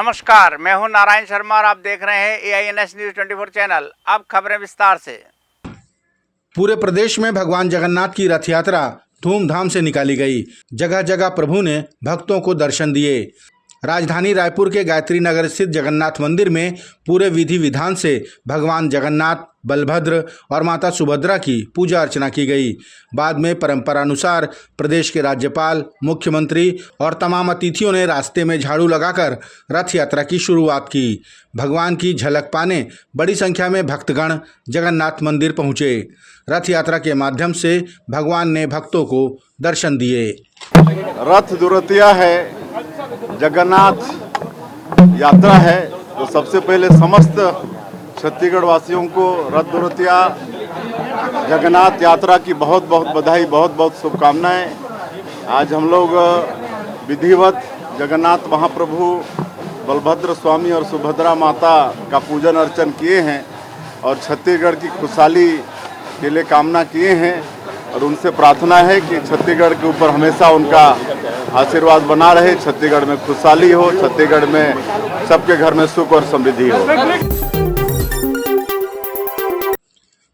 नमस्कार, मैं हूं नारायण शर्मा और आप देख रहे हैं AINS न्यूज़ 24 चैनल। अब खबरें विस्तार से। पूरे प्रदेश में भगवान जगन्नाथ की रथ यात्रा धूमधाम से निकाली गई। जगह जगह प्रभु ने भक्तों को दर्शन दिए। राजधानी रायपुर के गायत्री नगर स्थित जगन्नाथ मंदिर में पूरे विधि विधान से भगवान जगन्नाथ, बलभद्र और माता सुभद्रा की पूजा अर्चना की गई। बाद में परंपरानुसार प्रदेश के राज्यपाल, मुख्यमंत्री और तमाम अतिथियों ने रास्ते में झाड़ू लगाकर रथ यात्रा की शुरुआत की। भगवान की झलक पाने बड़ी संख्या में भक्तगण जगन्नाथ मंदिर पहुंचे। रथ यात्रा के माध्यम से भगवान ने भक्तों को दर्शन दिए। रथ दुरतिया है, जगन्नाथ यात्रा है, तो सबसे पहले समस्त छत्तीसगढ़ वासियों को रथ दुरतिया जगन्नाथ यात्रा की बहुत बहुत बधाई, बहुत बहुत शुभकामनाएं। आज हम लोग विधिवत जगन्नाथ महाप्रभु बलभद्र स्वामी और सुभद्रा माता का पूजन अर्चन किए हैं और छत्तीसगढ़ की खुशहाली के लिए कामना किए हैं और उनसे प्रार्थना है कि छत्तीसगढ़ के ऊपर हमेशा उनका आशीर्वाद बना रहे, छत्तीसगढ़ में खुशहाली हो, छत्तीसगढ़ में सबके घर में सुख और समृद्धि हो।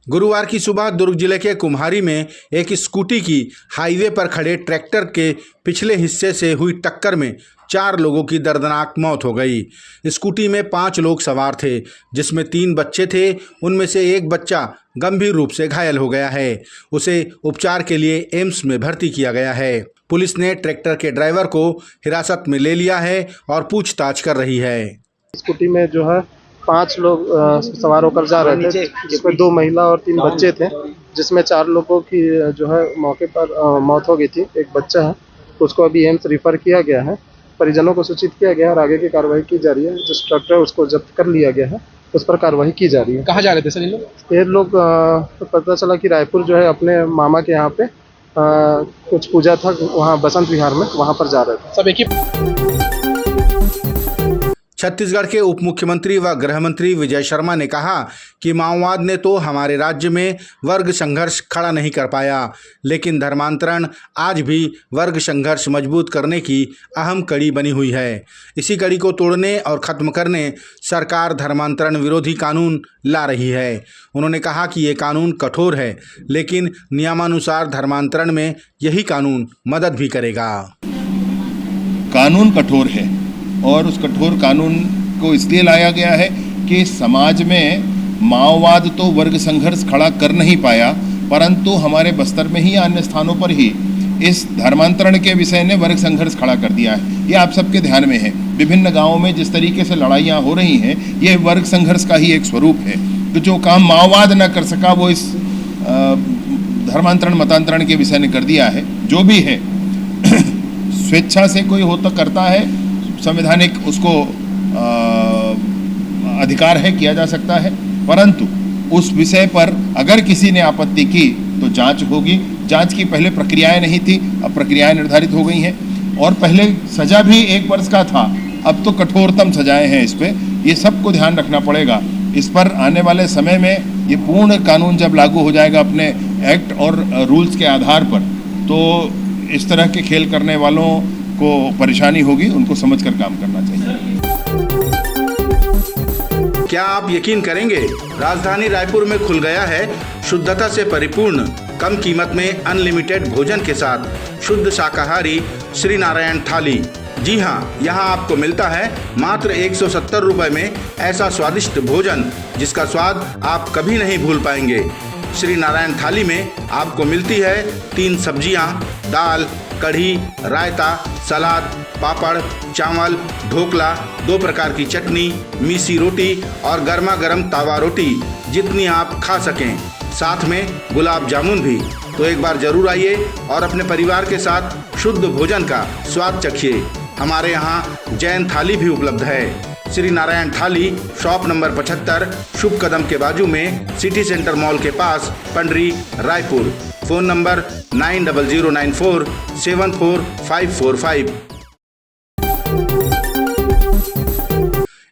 गुरुवार की सुबह दुर्ग जिले के कुम्हारी में एक स्कूटी की हाईवे पर खड़े ट्रैक्टर के पिछले हिस्से से हुई टक्कर में 4 लोगों की दर्दनाक मौत हो गई। स्कूटी में 5 लोग सवार थे, जिसमें 3 बच्चे थे। उनमें से एक बच्चा गंभीर रूप से घायल हो गया है। उसे उपचार के लिए एम्स में भर्ती किया गया है। पुलिस ने ट्रैक्टर के ड्राइवर को हिरासत में ले लिया है और पूछताछ कर रही है। स्कूटी में जो है 5 लोग सवार होकर जा रहे थे, जिसमें 2 महिला और 3 बच्चे थे, जिसमें 4 लोगों की जो है मौके पर मौत हो गई थी। एक बच्चा है, उसको अभी एम्स रिफर किया गया है। परिजनों को सूचित किया गया है और आगे की कार्रवाई की जा रही है। जो ट्रैक्टर है उसको जब्त कर लिया गया है, उस पर कार्रवाई की जा रही है। कहाँ जा रहे थे सर ये लोग? पता चला कि रायपुर जो है अपने मामा के यहाँ पे कुछ पूजा था, वहाँ बसंत विहार में, वहाँ पर जा रहे थे सब। एक ही छत्तीसगढ़ के उप मुख्यमंत्री व गृह मंत्री विजय शर्मा ने कहा कि माओवाद ने तो हमारे राज्य में वर्ग संघर्ष खड़ा नहीं कर पाया, लेकिन धर्मांतरण आज भी वर्ग संघर्ष मजबूत करने की अहम कड़ी बनी हुई है। इसी कड़ी को तोड़ने और ख़त्म करने सरकार धर्मांतरण विरोधी कानून ला रही है। उन्होंने कहा कि ये कानून कठोर है, लेकिन नियमानुसार धर्मांतरण में यही कानून मदद भी करेगा। कानून कठोर है और उस कठोर कानून को इसलिए लाया गया है कि समाज में माओवाद तो वर्ग संघर्ष खड़ा कर नहीं पाया, परंतु हमारे बस्तर में ही अन्य स्थानों पर ही इस धर्मांतरण के विषय ने वर्ग संघर्ष खड़ा कर दिया है। ये आप सबके ध्यान में है। विभिन्न गांवों में जिस तरीके से लड़ाइयाँ हो रही हैं, ये वर्ग संघर्ष का ही एक स्वरूप है। तो जो काम माओवाद न कर सका वो इस धर्मांतरण मतांतरण के विषय ने कर दिया है। जो भी है स्वेच्छा से कोई हो तो करता है, संवैधानिक उसको अधिकार है, किया जा सकता है, परंतु उस विषय पर अगर किसी ने आपत्ति की तो जांच होगी। जांच की पहले प्रक्रियाएं नहीं थी, अब प्रक्रियाएं निर्धारित हो गई हैं और पहले सजा भी 1 वर्ष का था, अब तो कठोरतम सजाएं हैं इस पे। ये सबको ध्यान रखना पड़ेगा। इस पर आने वाले समय में ये पूर्ण कानून जब लागू हो जाएगा अपने एक्ट और रूल्स के आधार पर, तो इस तरह के खेल करने वालों को परेशानी होगी, उनको समझकर काम करना चाहिए। क्या आप यकीन करेंगे, राजधानी रायपुर में खुल गया है शुद्धता से परिपूर्ण, कम कीमत में अनलिमिटेड भोजन के साथ शुद्ध शाकाहारी श्री नारायण थाली। जी हाँ, यहाँ आपको मिलता है मात्र 170 रुपये में ऐसा स्वादिष्ट भोजन जिसका स्वाद आप कभी नहीं भूल पाएंगे। श्री नारायण थाली में आपको मिलती है 3 सब्जियाँ, दाल, कढ़ी, रायता, सलाद, पापड़, चावल, ढोकला, 2 प्रकार की चटनी, मीसी रोटी और गर्मा गर्म तावा रोटी, जितनी आप खा सकें। साथ में गुलाब जामुन भी। तो एक बार जरूर आइए और अपने परिवार के साथ शुद्ध भोजन का स्वाद चखिए। हमारे यहाँ जैन थाली भी उपलब्ध है। श्री नारायण थाली, शॉप नंबर 75, शुभ कदम के बाजू में, सिटी सेंटर मॉल के पास, Pandri, Raipur. Phone number 9009474545।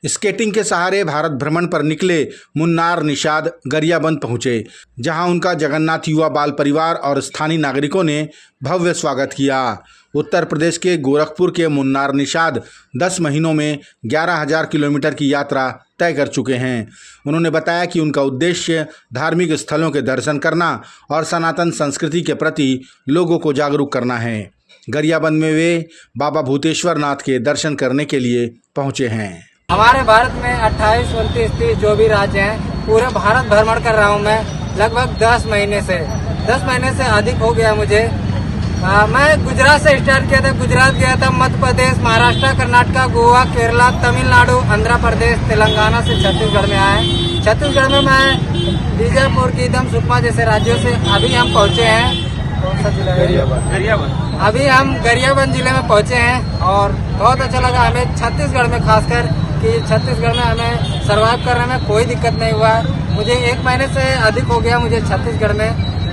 Skating के सहारे भारत भ्रमण पर निकले मुन्नार निषाद गरियाबंद पहुंचे, जहां उनका जगन्नाथ युवा बाल परिवार और स्थानीय नागरिकों ने भव्य स्वागत किया। उत्तर प्रदेश के गोरखपुर के मुन्नार निषाद 10 महीनों में 11,000 किलोमीटर की यात्रा तय कर चुके हैं। उन्होंने बताया कि उनका उद्देश्य धार्मिक स्थलों के दर्शन करना और सनातन संस्कृति के प्रति लोगों को जागरूक करना है। गरियाबंद में वे बाबा भूतेश्वर नाथ के दर्शन करने के लिए पहुंचे हैं। हमारे भारत में 28, 29, 30 जो भी राज्य हैं, पूरे भारत भ्रमण कर रहा हूँ मैं लगभग 10 महीने से अधिक हो गया मुझे। मैं गुजरात से स्टार्ट किया था। गुजरात गया था, मध्य प्रदेश, महाराष्ट्र, कर्नाटक, गोवा, केरला, तमिलनाडु, आंध्र प्रदेश, तेलंगाना से छत्तीसगढ़ में आए। छत्तीसगढ़ में मैं बीजापुर, गीदम, सुकमा जैसे राज्यों से अभी हम पहुँचे हैं। कौन सा जिला है? गरियाबंद। अभी हम गरियाबंद जिले में पहुँचे हैं और बहुत अच्छा लगा हमें छत्तीसगढ़ में, खासकर कि छत्तीसगढ़ में हमें सर्वाइव करने में कोई दिक्कत नहीं हुआ। मुझे 1 महीने से अधिक हो गया मुझे छत्तीसगढ़ में।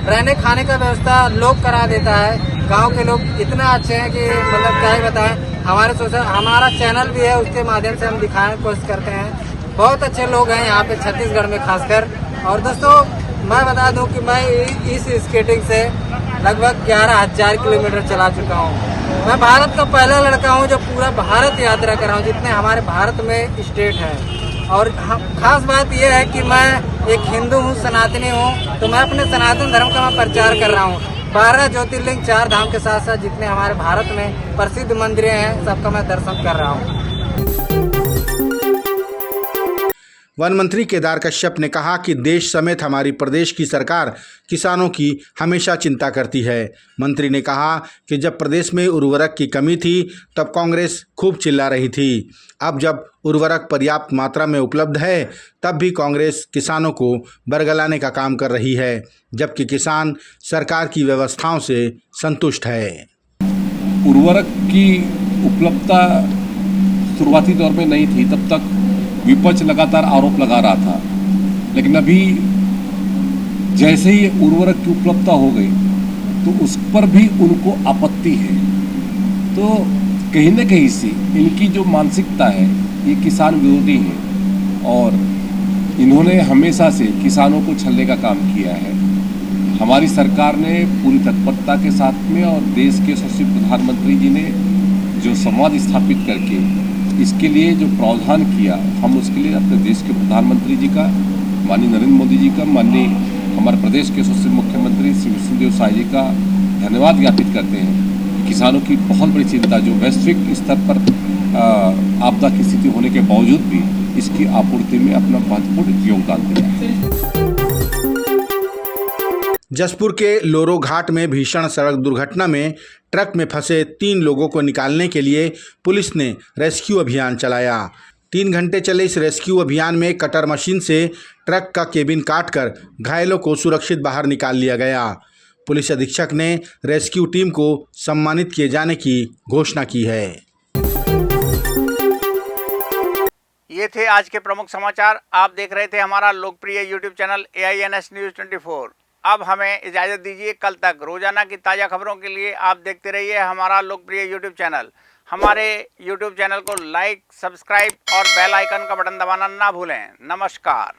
रहने खाने का व्यवस्था लोग करा देता है। गांव के लोग इतना अच्छे हैं कि मतलब क्या ही बताएं। हमारा चैनल भी है, उसके माध्यम से हम दिखाने की कोशिश करते हैं। बहुत अच्छे लोग हैं यहाँ पे छत्तीसगढ़ में खासकर। और दोस्तों मैं बता दूं कि मैं इस स्केटिंग से लगभग 11,000 किलोमीटर चला चुका हूँ। मैं भारत का पहला लड़का हूँ जो पूरा भारत यात्रा कर रहा हूँ, जितने हमारे भारत में स्टेट हैं। और खास बात यह है कि मैं एक हिंदू हूँ, सनातनी हूँ, तो मैं अपने सनातन धर्म का मैं प्रचार कर रहा हूँ। 12 ज्योतिर्लिंग, 4 धाम के साथ साथ जितने हमारे भारत में प्रसिद्ध मंदिर हैं, सबका मैं दर्शन कर रहा हूँ। वन मंत्री केदार कश्यप ने कहा कि देश समेत हमारी प्रदेश की सरकार किसानों की हमेशा चिंता करती है। मंत्री ने कहा कि जब प्रदेश में उर्वरक की कमी थी तब कांग्रेस खूब चिल्ला रही थी। अब जब उर्वरक पर्याप्त मात्रा में उपलब्ध है तब भी कांग्रेस किसानों को बरगलाने का काम कर रही है, जबकि किसान सरकार की व्यवस्थाओं से संतुष्ट है। उर्वरक की उपलब्धता शुरुआती दौर में नहीं थी, तब तक विपक्ष लगातार आरोप लगा रहा था। लेकिन अभी जैसे ही उर्वरक की उपलब्धता हो गई तो उस पर भी उनको आपत्ति है। तो कहीं न कहीं से इनकी जो मानसिकता है ये किसान विरोधी है और इन्होंने हमेशा से किसानों को छलने का काम किया है। हमारी सरकार ने पूरी तत्परता के साथ में और देश के यशस्वी प्रधानमंत्री जी ने जो संवाद स्थापित करके इसके लिए जो प्रावधान किया, हम उसके लिए अपने देश के प्रधानमंत्री जी का, माननीय नरेंद्र मोदी जी का, माननीय हमारे प्रदेश के यशस्वी मुख्यमंत्री श्री विष्णुदेव साय जी का धन्यवाद ज्ञापित करते हैं। किसानों की बहुत बड़ी चिंता जो वैश्विक स्तर पर आपदा की स्थिति होने के बावजूद भी इसकी आपूर्ति में अपना महत्वपूर्ण योगदान दिया है। जसपुर के लोरो घाट में भीषण सड़क दुर्घटना में ट्रक में फंसे 3 लोगों को निकालने के लिए पुलिस ने रेस्क्यू अभियान चलाया। 3 घंटे चले इस रेस्क्यू अभियान में कटर मशीन से ट्रक का केबिन काटकर घायलों को सुरक्षित बाहर निकाल लिया गया। पुलिस अधीक्षक ने रेस्क्यू टीम को सम्मानित किए जाने की घोषणा की है। ये थे आज के प्रमुख समाचार। आप देख रहे थे हमारा लोकप्रिय YouTube चैनल AINS News 24। अब हमें इजाज़त दीजिए। कल तक रोजाना की ताज़ा खबरों के लिए आप देखते रहिए हमारा लोकप्रिय YouTube चैनल। हमारे YouTube चैनल को लाइक, सब्सक्राइब और बेल आइकन का बटन दबाना ना भूलें। नमस्कार।